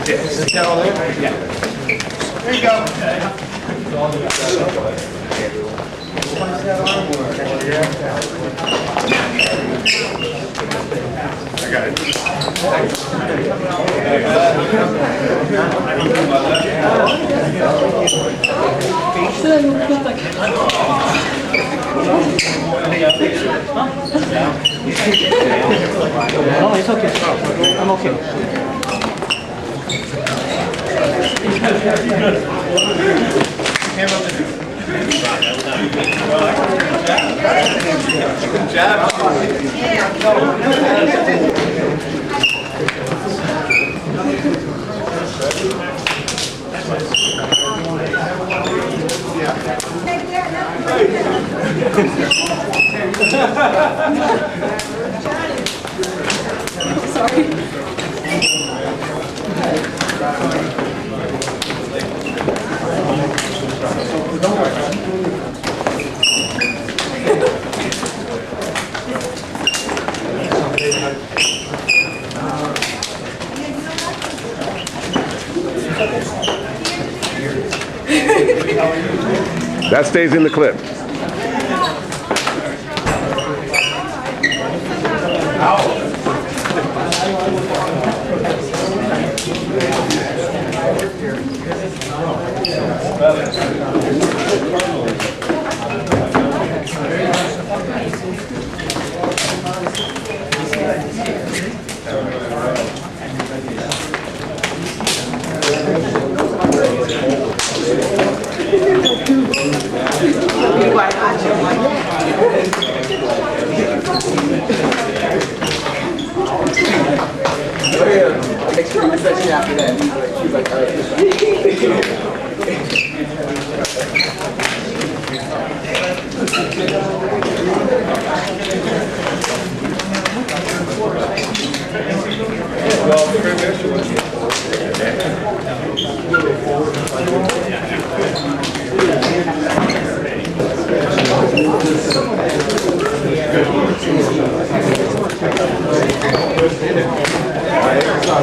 Yes. Is that all there? Yeah. There you go. I got it. No, it's okay. I'm okay. Good job. That stays in the clip. After that, she's like, all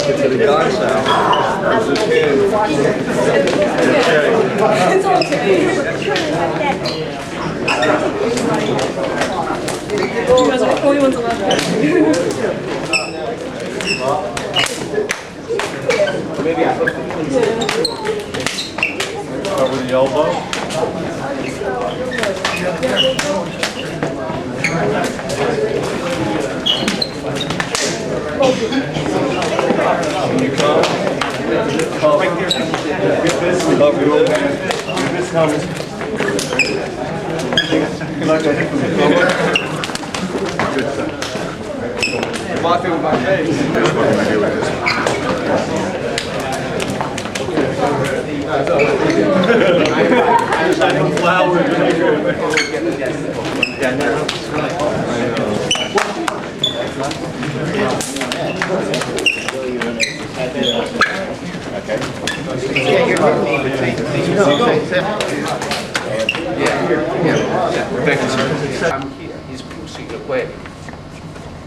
To the God's house. It's okay. You guys are the only ones allowed to. Maybe I hooked Cover the elbow. Right here. Get this. Cover your man. Get this comes. You like that from the cover? Good stuff. Walk through my face. That's what I'm going to do with this. I know flowers. Yeah, no. Okay. Yeah, you're thank you, sir. I'm here, he's pushing away.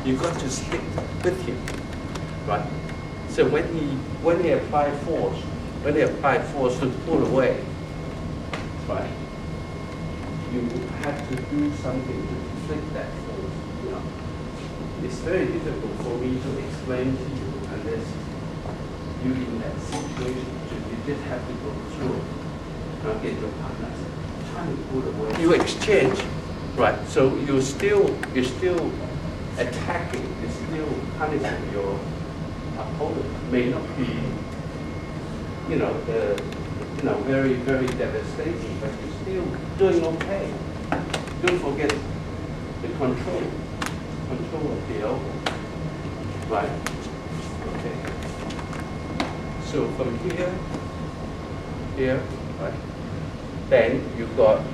You got to stick with him, right? So when he apply force to pull away, right? You have to do something to inflict that force. You know, it's very difficult for me to explain to you unless you in that situation. You just have to go through. Now get your partners trying to pull away. You exchange, right? So you're still attacking. You're still punishing your opponent. May not be, very very devastating, but you're still doing okay. Don't forget the control of the elbow, right? Okay. So from here, right? Then you got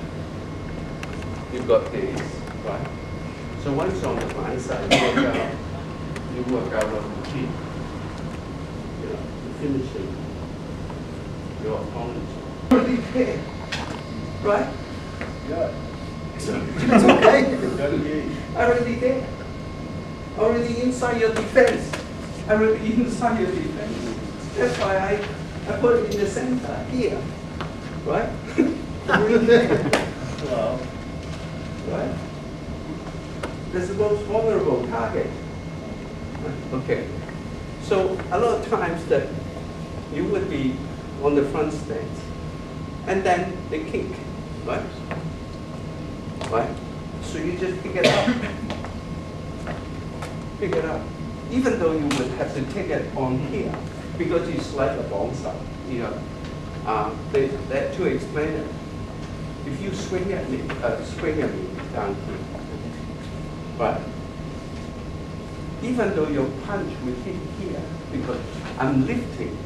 this, right? So once on the one side, you work out a routine, finishing your opponent. Already there, right? Yeah. It's okay. Already there. Already inside your defense. Already inside your defense. That's why I put it in the center here, right? Wow. Right? That's the most vulnerable target. Okay. So a lot of times that you would be on the front stance, and then they kick, right? Right? So you just pick it up. Pick it up. Even though you would have to take it on here, because it's like a bonsai, you know. That to explain it. If you swing at me down here, right? Even though your punch will hit here, because I'm lifting,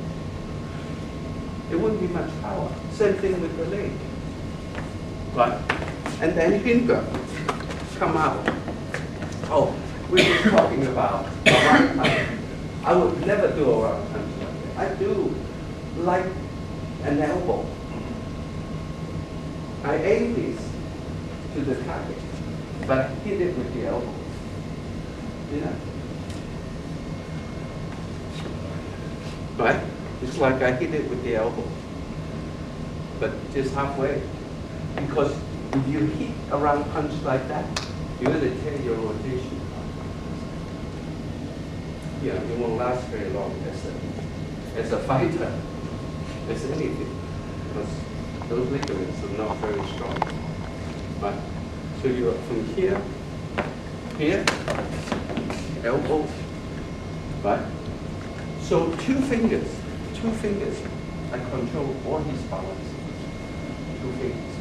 it wouldn't be much power. Same thing with the leg, right? And then finger come out. Oh, we were talking about a right punch. I would never do a right punch like that. I do like an elbow. I aim this to the target, but I hit it with the elbow. You know? Right? It's like I hit it with the elbow, but just halfway. Because if you hit a round punch like that, you're going to tear your rotation. Yeah, it won't last very long as a fighter, as anything, because those ligaments are not very strong. Right? So you're from here, elbow, right? So two fingers, I control all his balance. Two fingers.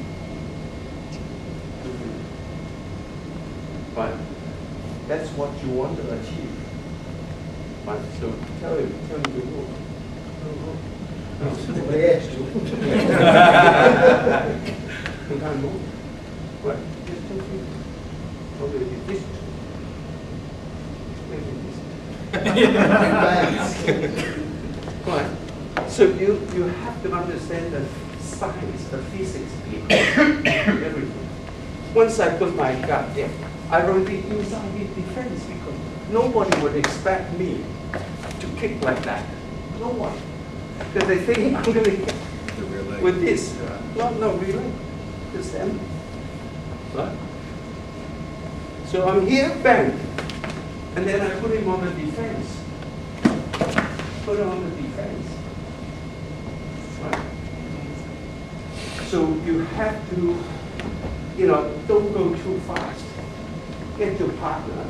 Right? That's what you want to achieve. Right? So tell him to move. You can't move. Right? Just two fingers. Probably this. Right. So you have to understand the science, the physics behind everything. Once I put my gut there, I already inside the defense because nobody would expect me to kick like that. No one. Because they think I'm going to kick with this. No, really. Just them. Right? So I'm here, bang. And then I put him on the defense. Put him on the defense. Right. So you have to, don't go too fast. Get your partner.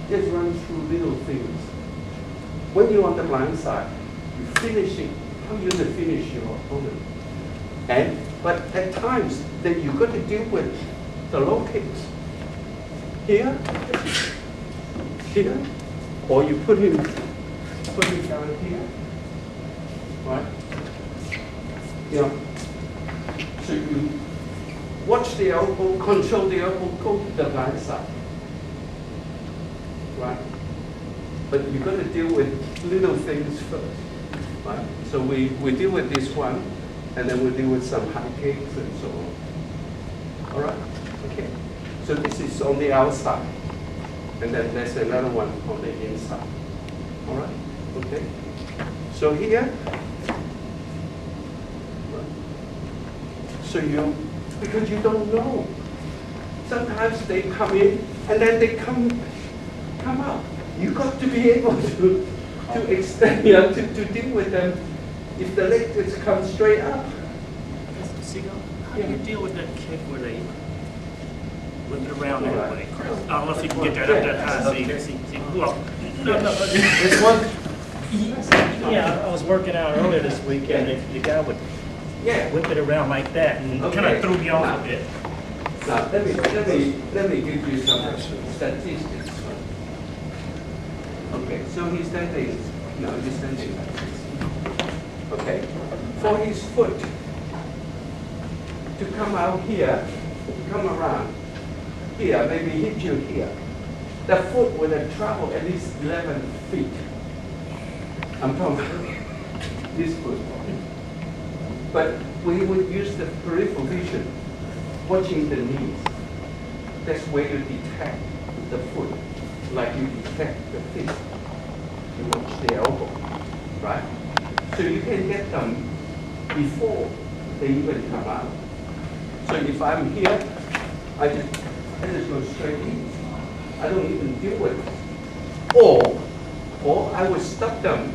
Just run through little things. When you're on the blind side, you finish it. How you going to finish your opponent? But at times, then you got to deal with the low kicks. Here, or you put him down here, right? So you watch the elbow, control the elbow, go to the blind side, right? But you got to deal with little things first, right? So we deal with this one, and then we deal with some high kicks and so on. All right, okay. So this is on the outside. And then there's another one on the inside. All right? Okay? So here, so because you don't know. Sometimes they come in and then they come out. You got to be able to extend, to deal with them if the leg just comes straight up. How do you deal with that kick where they whip it around that way? I don't know if you can get that up that high. See, well, no. This one? Yeah, I was working out earlier this week, and the guy would whip it around like that, and kind of threw me off a bit. Now, let me give you some statistics. Okay, so he's standing like this. Okay, for his foot to come out here, come around here, maybe hit you here, the foot would have traveled at least 11 feet. I'm talking about this foot. But we would use the peripheral vision, watching the knees. That's where you detect the foot, like you detect the fist. You watch the elbow, right? So you can get them before they even come out. So if I'm here, I just go straight in. I don't even deal with it. Or I would stop them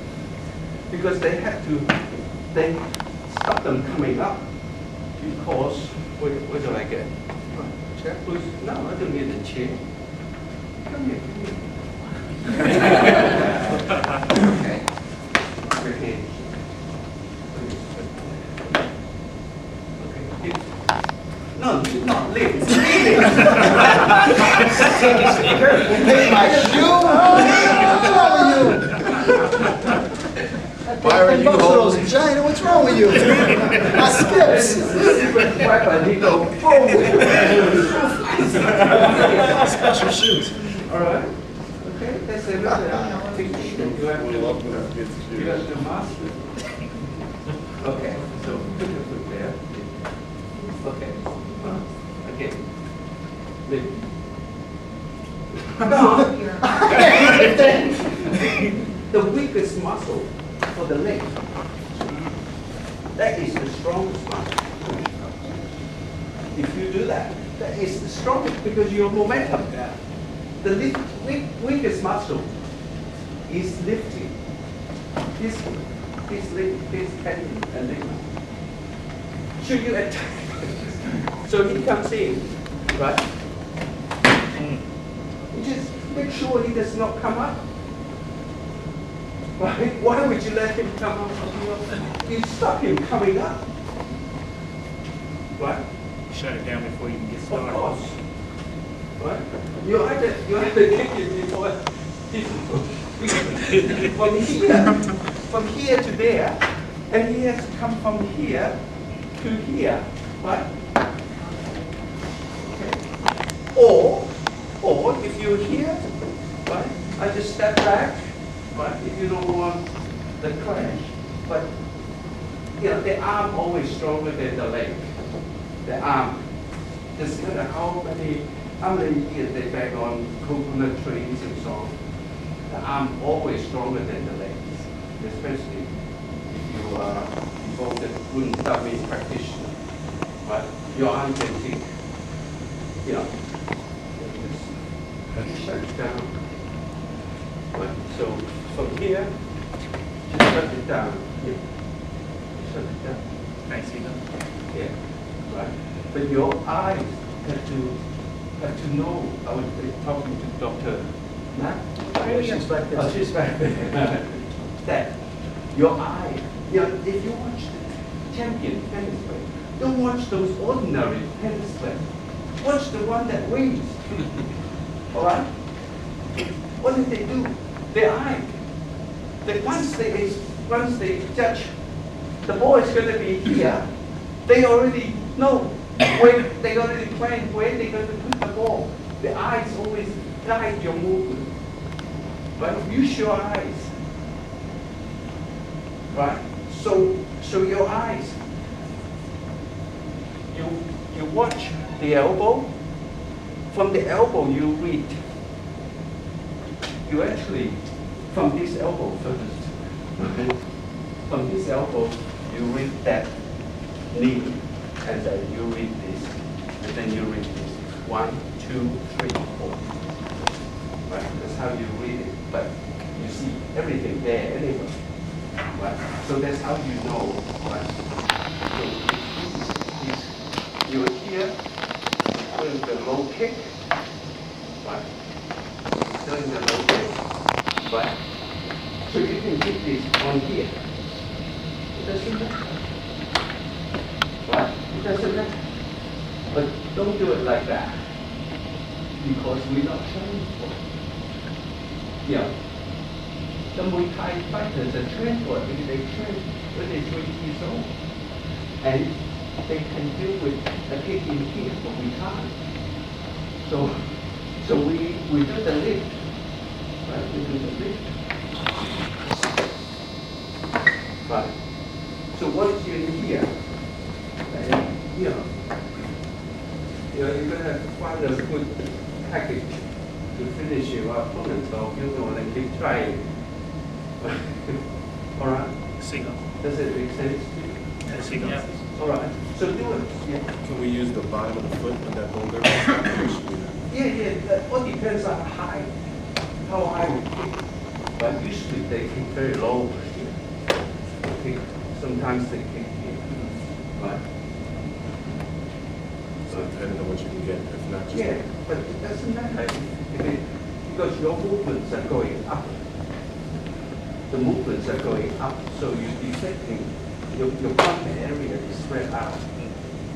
because they stop them coming up because, what do I get? Chair, please? No, I don't need a chair. Come here. Okay. Okay. Okay. No, not lift. Take my shoe. What's wrong with you? Byron, you hold. Those giant. What's wrong with you? My skips. I need to forward. Special shoes. All right. Okay, that's another technique. You have to master. Okay, so put your foot there. Okay. Again. Lift. The weakest muscle for the leg. That is the strongest muscle. If you do that, that is the strongest because your momentum. The weakest muscle is lifting. This tendon and ligament. So you attack. So he comes in, right? You just make sure he does not come up. Right? Why would you let him come up? You stop him coming up. Right? Shut it down before you can get Of started. course. Right? You either kick him before from here to there, and he has to come from here to here, right? Okay. Or if you're here, right, I just step back, right? If you don't want the clash, but you know the arm always stronger than the leg. The arm. Doesn't matter how many years they back on coconut trees and so on. The arm always stronger than the legs, especially if you are devoted Wun Dami practitioner. But your arm can take, you know, just shut it down. Right? So from here, just shut it down. Yeah. Shut it down. Thanks, Eva. Yeah. Right. But your eyes have to know. I was talking to Dr. Matt. She's back there. Oh, she's back there. That your eye, you know, if you watch the champion tennis player, don't watch those ordinary tennis players. Watch the one that wins. All right? What did they do? Their eye. Once they judge the ball is going to be here, they already know when they already plan where they're going to put the ball. The eyes always guide your movement. Right? Use your eyes. Right? So your eyes. You watch the elbow. From the elbow you read. You actually from this elbow first. From this elbow you read that knee, and then you read this, and then you read this. 1, 2, 3, 4. Right? That's how you read it. But you see everything there anyway. Right? So that's how you know. Right? So if you're here doing the low kick. Right? Doing the low kick. Right? So you can keep this on here. It doesn't matter. Right? It doesn't matter. But don't do it like that. Because we're not trained for it. You know, the Muay Thai fighters are trained for it because they train when they're 3 years old. And they can deal with a kick in here, but we can't. So we do the lift. Right? We do the lift. Right. So once you're here, and, you're going to find a good package to finish your opponent, so you don't want to keep trying. All right. Single. Does it make sense to you? Yeah, single. Yeah. All right. So do it. Yeah. Can we use the bottom of the foot with that boulder? Yeah. That all depends on how high you kick. But usually they kick very low over here. Sometimes they kick here. Right. So depending on what you can get, if not just. Yeah, but it doesn't matter because your movements are going up. The movements are going up, so you're deflecting. Your front area is spread out.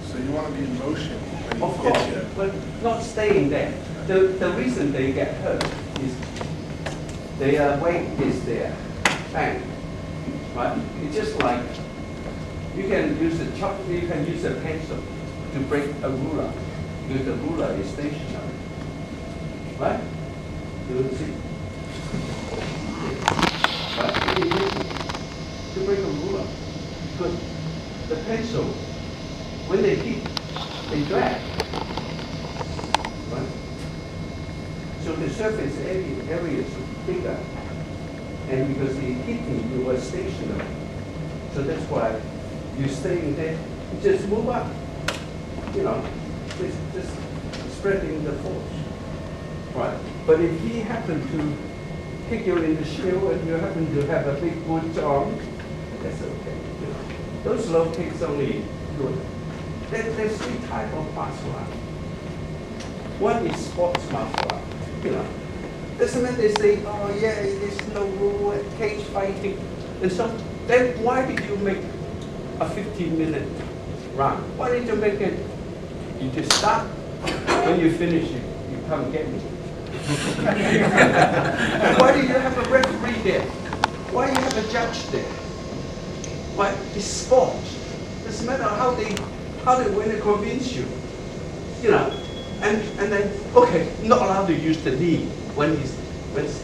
So you want to be in motion when Of you course, get here. but not staying there. The reason they get hurt is their weight is there. Bang. Right? It's just like you can use a pencil to break a ruler because the ruler is stationary. Right? You will see. Right? It's easy to break a ruler because the pencil, when they hit, they drag. Right? So the surface area is bigger. And because the hitting, you were stationary. So that's why you staying there. You just move up. You know, just spreading the force. Right? But if he happened to kick you in the shin and you happen to have a big good arm, that's okay. You know, those low kicks only good. There's three types of martial art. One is sports martial art. You know, doesn't mean they say, oh yeah, there's no rule at cage fighting. And so then why did you make a 15-minute round? Why did you make it? You just stop. When you finish it, you come get me. Why do you have a referee there? Why you have a judge there? Why? It's sports. Doesn't matter how they want to convince you. You know, and then okay, not allowed to use the knee when his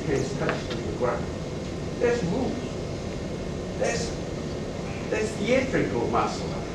hands touch the ground. There's rules. There's theatrical martial art.